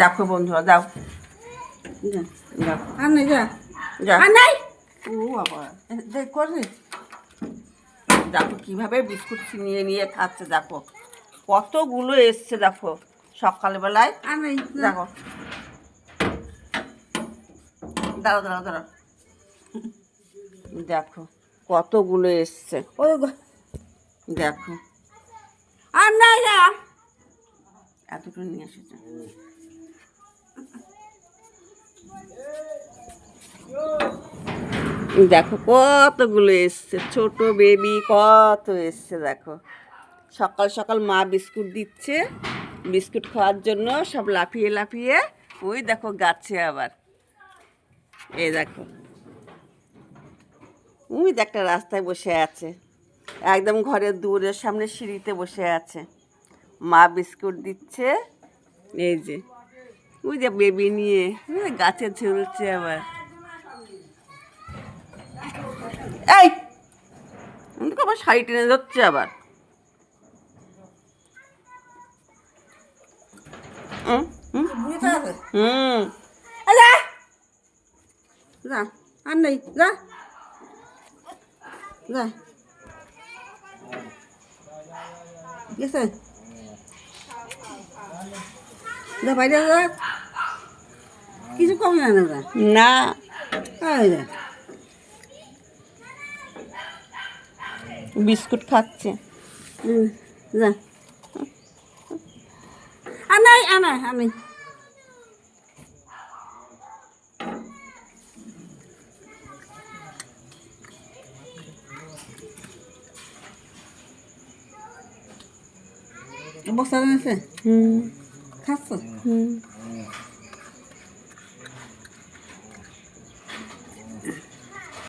দেখো বন্ধুরা, যাও যাও, আর নেই যা যা। আর নাই ও বাবা, দেখো রে, দেখো কিভাবে বিস্কুট ছিনিয়ে নিয়ে খাচ্ছে। দেখো কতগুলো এসছে, দেখো সকালবেলায়। আর নেই দেখো, দাঁড়াও দাঁড়াও দাঁড়াও, দেখো কতগুলো এসছে। ওই দেখো আর নাই যা এতটা নিয়ে এসেছে। দেখো কতগুলো এসছে, ছোট বেবি কত এসছে। দেখো সকাল সকাল মা বিস্কুট দিচ্ছে, বিস্কুট খাওয়ার জন্য সব লাফিয়ে লাফিয়ে ওই দেখো গাছে আবার। এই দেখো ওই একটা রাস্তায় বসে আছে, একদম ঘরের দুয়ারের সামনে সিঁড়িতে বসে আছে, মা বিস্কুট দিচ্ছে। এই যে ওই যে বেবি নিয়ে গাছে ঝুলছে আবার। এই আমাকে আবার শাড়ি টেনে ধরছে আবার। বুড়িতে আছে হুম, যা যা আর নেই যা যা গেছে যা বাইরে যা কিছু কমে না না যা না এই যা বিস্কুট খাচ্ছে। যা আর নাই আর নাই আর নেই বস্তা আছে হুম খাচ্ছ হুম